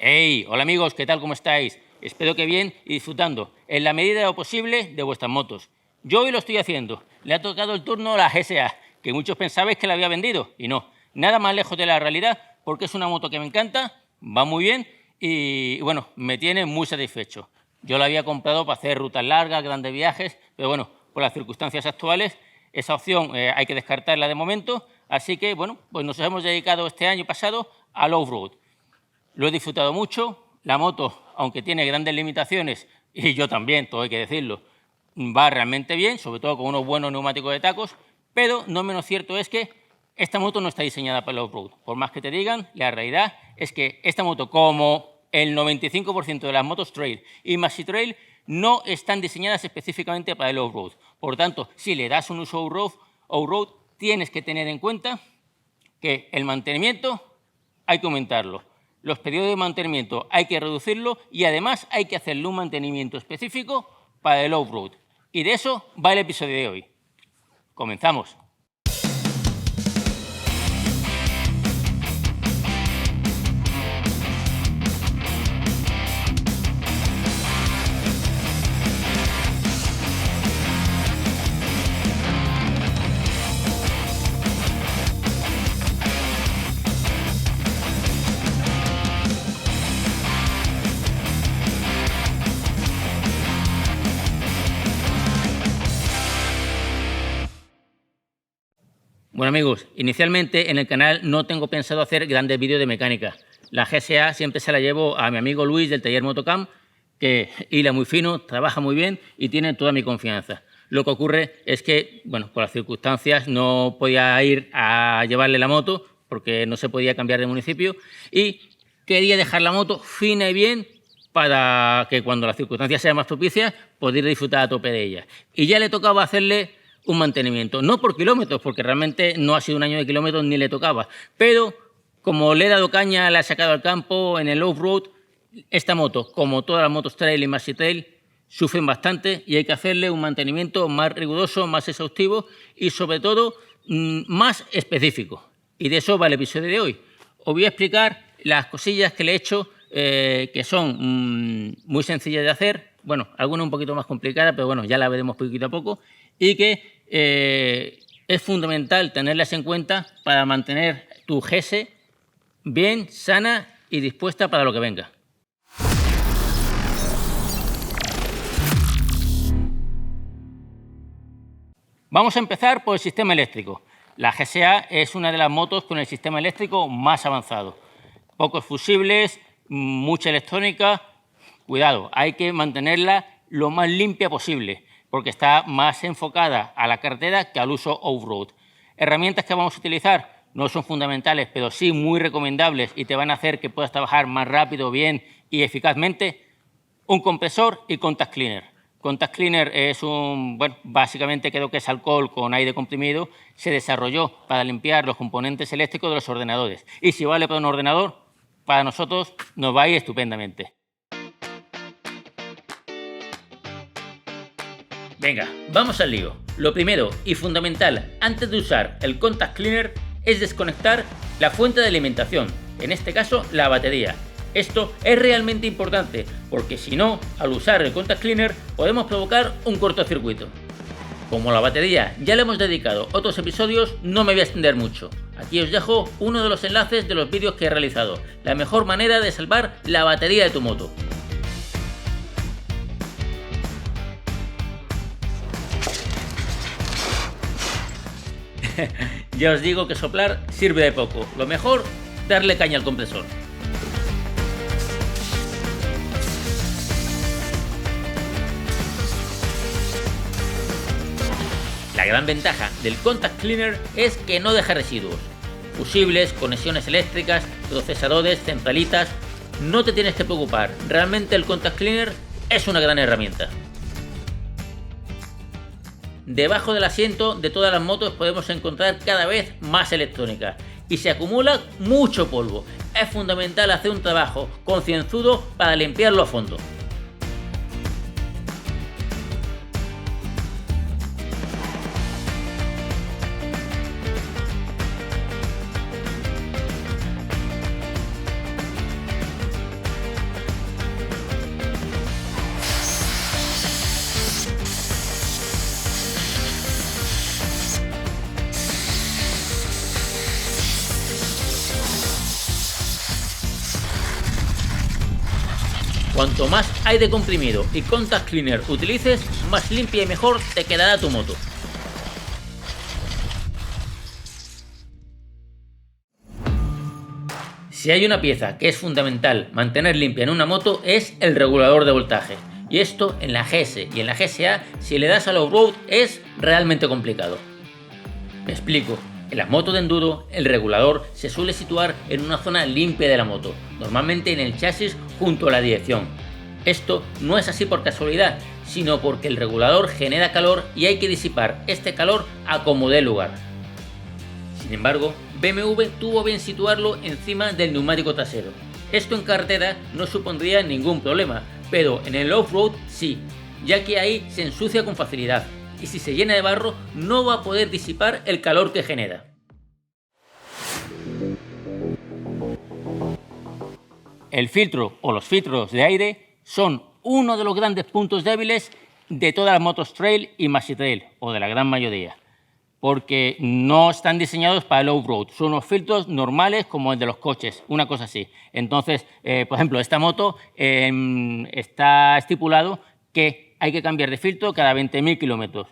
Hey, hola amigos, ¿qué tal? ¿Cómo estáis? Espero que bien y disfrutando, en la medida de lo posible, de vuestras motos. Yo hoy lo estoy haciendo. Le ha tocado el turno a la GSA, que muchos pensabais que la había vendido, y no. Nada más lejos de la realidad, porque es una moto que me encanta, va muy bien y bueno, me tiene muy satisfecho. Yo la había comprado para hacer rutas largas, grandes viajes, pero bueno, por las circunstancias actuales, esa opción hay que descartarla de momento, así que bueno, pues nos hemos dedicado este año pasado al off-road. Lo he disfrutado mucho. La moto, aunque tiene grandes limitaciones, y yo también, todo hay que decirlo, va realmente bien, sobre todo con unos buenos neumáticos de tacos, pero no menos cierto es que esta moto no está diseñada para el off-road. Por más que te digan, la realidad es que esta moto, como el 95% de las motos trail y maxi trail, no están diseñadas específicamente para el off-road. Por tanto, si le das un uso off-road, tienes que tener en cuenta que el mantenimiento hay que aumentarlo. Los periodos de mantenimiento hay que reducirlo y además hay que hacerle un mantenimiento específico para el off-road. Y de eso va el episodio de hoy. Comenzamos. Bueno amigos, inicialmente en el canal no tengo pensado hacer grandes vídeos de mecánica. La GSA siempre se la llevo a mi amigo Luis del taller Motocamp, que hila muy fino, trabaja muy bien y tiene toda mi confianza. Lo que ocurre es que, bueno, por las circunstancias no podía ir a llevarle la moto porque no se podía cambiar de municipio y quería dejar la moto fina y bien para que cuando las circunstancias sean más propicias poder disfrutar a tope de ella. Y ya le tocaba hacerle un mantenimiento, no por kilómetros, porque realmente no ha sido un año de kilómetros ni le tocaba, pero como le he dado caña, la he sacado al campo en el off-road, esta moto, como todas las motos trail y maxi trail, sufren bastante y hay que hacerle un mantenimiento más riguroso, más exhaustivo y sobre todo más específico. Y de eso va el episodio de hoy. Os voy a explicar las cosillas que le he hecho, que son muy sencillas de hacer, bueno, algunas un poquito más complicadas, pero bueno, ya la veremos poquito a poco, y que es fundamental tenerlas en cuenta para mantener tu GS bien, sana y dispuesta para lo que venga. Vamos a empezar por el sistema eléctrico. La GSA es una de las motos con el sistema eléctrico más avanzado. Pocos fusibles, mucha electrónica. Cuidado, hay que mantenerla lo más limpia posible, porque está más enfocada a la carretera que al uso off-road. Herramientas que vamos a utilizar no son fundamentales, pero sí muy recomendables y te van a hacer que puedas trabajar más rápido, bien y eficazmente. Un compresor y contact cleaner. Contact cleaner es básicamente creo que es alcohol con aire comprimido. Se desarrolló para limpiar los componentes eléctricos de los ordenadores. Y si vale para un ordenador, para nosotros nos va a ir estupendamente. Venga, vamos al lío. Lo primero y fundamental antes de usar el contact cleaner es desconectar la fuente de alimentación, en este caso la batería. Esto es realmente importante porque si no, al usar el contact cleaner podemos provocar un cortocircuito. Como la batería ya le hemos dedicado otros episodios, no me voy a extender mucho. Aquí os dejo uno de los enlaces de los vídeos que he realizado, la mejor manera de salvar la batería de tu moto. Ya os digo que soplar sirve de poco, lo mejor darle caña al compresor. La gran ventaja del contact cleaner es que no deja residuos. Fusibles, conexiones eléctricas, procesadores, centralitas, no te tienes que preocupar, realmente el contact cleaner es una gran herramienta. Debajo del asiento de todas las motos podemos encontrar cada vez más electrónica y se acumula mucho polvo. Es fundamental hacer un trabajo concienzudo para limpiarlo a fondo. Cuanto más aire comprimido y contact cleaner utilices, más limpia y mejor te quedará tu moto. Si hay una pieza que es fundamental mantener limpia en una moto es el regulador de voltaje. Y esto en la GS y en la GSA, si le das al off-road, es realmente complicado. Me explico. En las motos de enduro, el regulador se suele situar en una zona limpia de la moto, normalmente en el chasis junto a la dirección. Esto no es así por casualidad, sino porque el regulador genera calor y hay que disipar este calor a como dé lugar. Sin embargo, BMW tuvo bien situarlo encima del neumático trasero. Esto en carretera no supondría ningún problema, pero en el off-road sí, ya que ahí se ensucia con facilidad. Y si se llena de barro no va a poder disipar el calor que genera. El filtro o los filtros de aire son uno de los grandes puntos débiles de todas las motos trail y maxi trail, o de la gran mayoría, porque no están diseñados para el off-road, son unos filtros normales como el de los coches, una cosa así. Entonces, por ejemplo, esta moto está estipulado que hay que cambiar de filtro cada 20.000 kilómetros.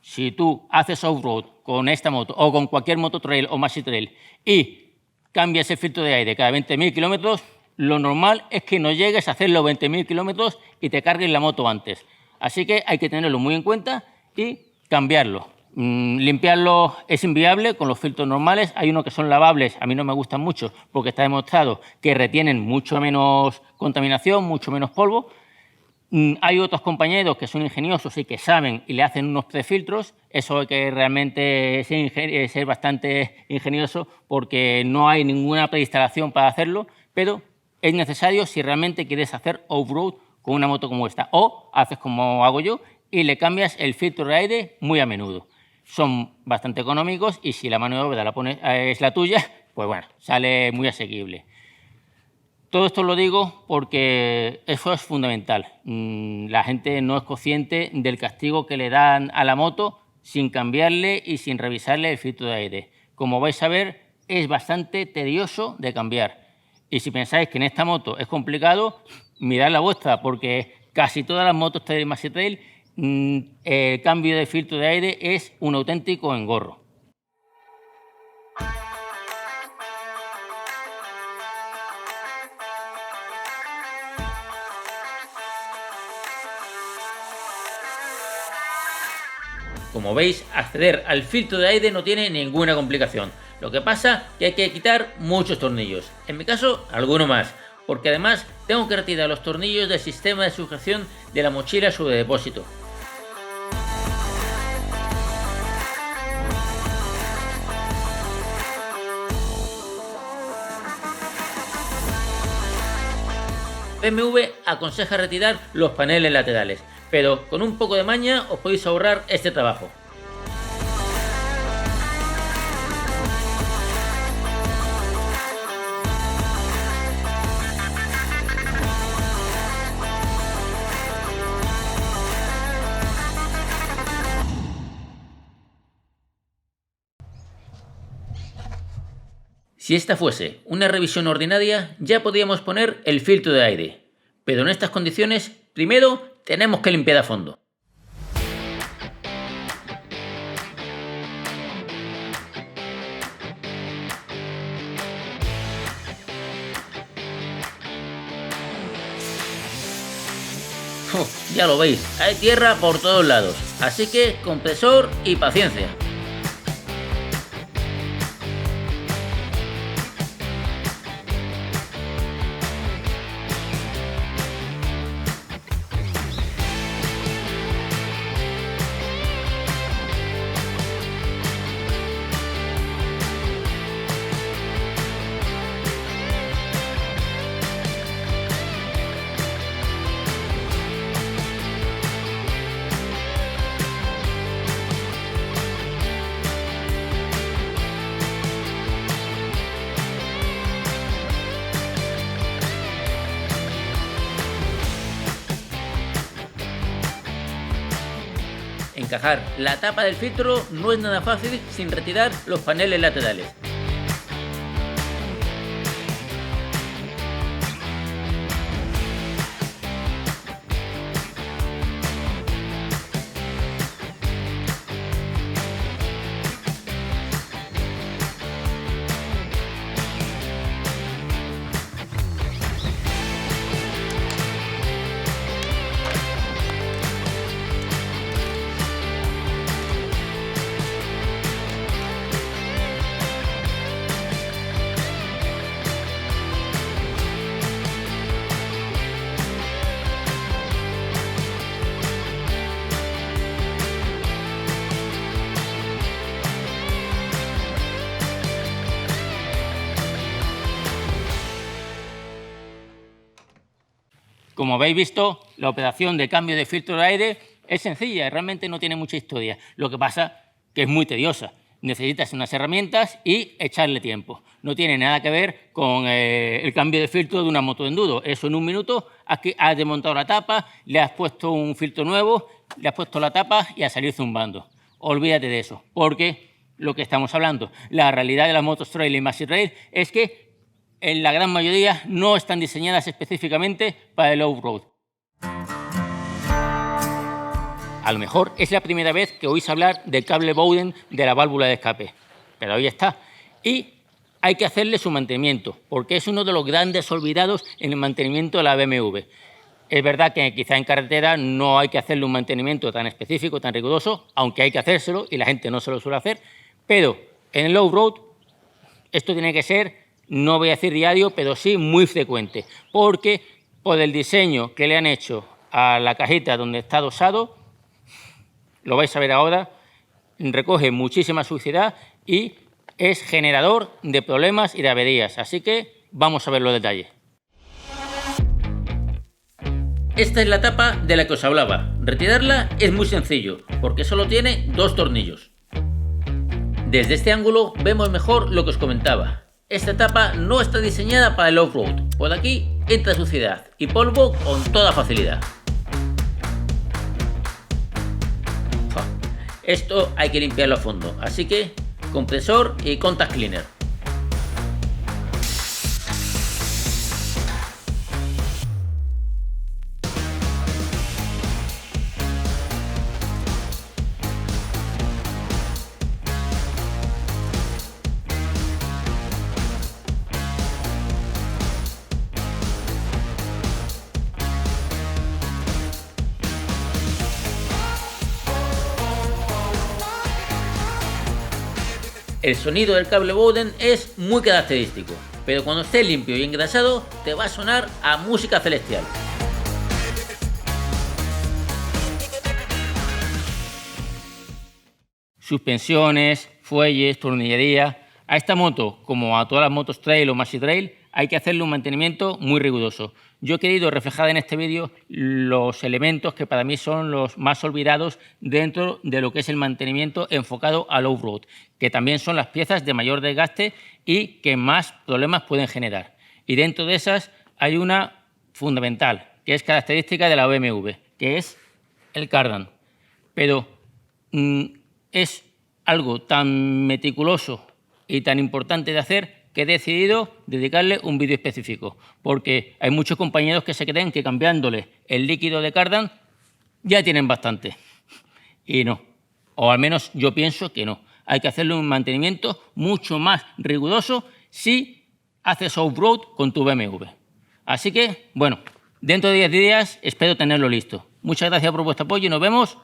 Si tú haces off-road con esta moto o con cualquier moto trail o maxi trail y cambias el filtro de aire cada 20.000 kilómetros, lo normal es que no llegues a hacer los 20.000 kilómetros y te cargues la moto antes. Así que hay que tenerlo muy en cuenta y cambiarlo. Limpiarlo es inviable con los filtros normales. Hay unos que son lavables, a mí no me gustan mucho porque está demostrado que retienen mucho menos contaminación, mucho menos polvo. Hay otros compañeros que son ingeniosos y que saben y le hacen unos prefiltros. Eso hay que realmente ser bastante ingenioso porque no hay ninguna preinstalación para hacerlo, pero es necesario si realmente quieres hacer off-road con una moto como esta. O haces como hago yo y le cambias el filtro de aire muy a menudo. Son bastante económicos y si la mano de obra es la tuya, pues bueno, sale muy asequible. Todo esto lo digo porque eso es fundamental. La gente no es consciente del castigo que le dan a la moto sin cambiarle y sin revisarle el filtro de aire. Como vais a ver, es bastante tedioso de cambiar. Y si pensáis que en esta moto es complicado, mirad la vuestra, porque casi todas las motos trail y maxi trail, el cambio de filtro de aire es un auténtico engorro. Como veis, acceder al filtro de aire no tiene ninguna complicación. Lo que pasa es que hay que quitar muchos tornillos. En mi caso, alguno más, porque además tengo que retirar los tornillos del sistema de sujeción de la mochila sobre depósito. BMW aconseja retirar los paneles laterales, pero con un poco de maña os podéis ahorrar este trabajo. Si esta fuese una revisión ordinaria, ya podríamos poner el filtro de aire, pero en estas condiciones, primero tenemos que limpiar a fondo. Ya lo veis, hay tierra por todos lados, así que compresor y paciencia. Encajar la tapa del filtro no es nada fácil sin retirar los paneles laterales. Como habéis visto, la operación de cambio de filtro de aire es sencilla, realmente no tiene mucha historia. Lo que pasa que es muy tediosa. Necesitas unas herramientas y echarle tiempo. No tiene nada que ver con el cambio de filtro de una moto de enduro. Eso en un minuto has desmontado la tapa, le has puesto un filtro nuevo, le has puesto la tapa y a salir zumbando. Olvídate de eso, porque lo que estamos hablando, la realidad de las motos trail y maxi trail es que en la gran mayoría no están diseñadas específicamente para el off-road. A lo mejor es la primera vez que oís hablar del cable Bowden de la válvula de escape, pero ahí está. Y hay que hacerle su mantenimiento, porque es uno de los grandes olvidados en el mantenimiento de la BMW. Es verdad que quizá en carretera no hay que hacerle un mantenimiento tan específico, tan riguroso, aunque hay que hacérselo y la gente no se lo suele hacer, pero en el off-road esto tiene que ser, no voy a decir diario, pero sí muy frecuente, porque por el diseño que le han hecho a la cajita donde está dosado, lo vais a ver ahora, recoge muchísima suciedad y es generador de problemas y de averías. Así que vamos a ver los detalles. Esta es la tapa de la que os hablaba. Retirarla es muy sencillo, porque solo tiene 2 tornillos. Desde este ángulo vemos mejor lo que os comentaba. Esta tapa no está diseñada para el off-road. Por aquí entra suciedad y polvo con toda facilidad. Esto hay que limpiarlo a fondo, así que compresor y contact cleaner. El sonido del cable Bowden es muy característico, pero cuando esté limpio y engrasado te va a sonar a música celestial. Suspensiones, fuelles, tornillería. A esta moto, como a todas las motos trail o maxi trail, hay que hacerle un mantenimiento muy riguroso. Yo he querido reflejar en este vídeo los elementos que para mí son los más olvidados dentro de lo que es el mantenimiento enfocado al off-road, que también son las piezas de mayor desgaste y que más problemas pueden generar. Y dentro de esas hay una fundamental, que es característica de la BMW, que es el cardan. Pero es algo tan meticuloso y tan importante de hacer que he decidido dedicarle un vídeo específico, porque hay muchos compañeros que se creen que cambiándole el líquido de cardan ya tienen bastante. Y no, o al menos yo pienso que no. Hay que hacerle un mantenimiento mucho más riguroso si haces off-road con tu BMW. Así que, bueno, dentro de 10 días espero tenerlo listo. Muchas gracias por vuestro apoyo y nos vemos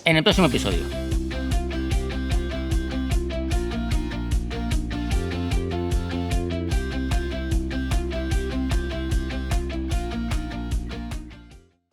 en el próximo episodio.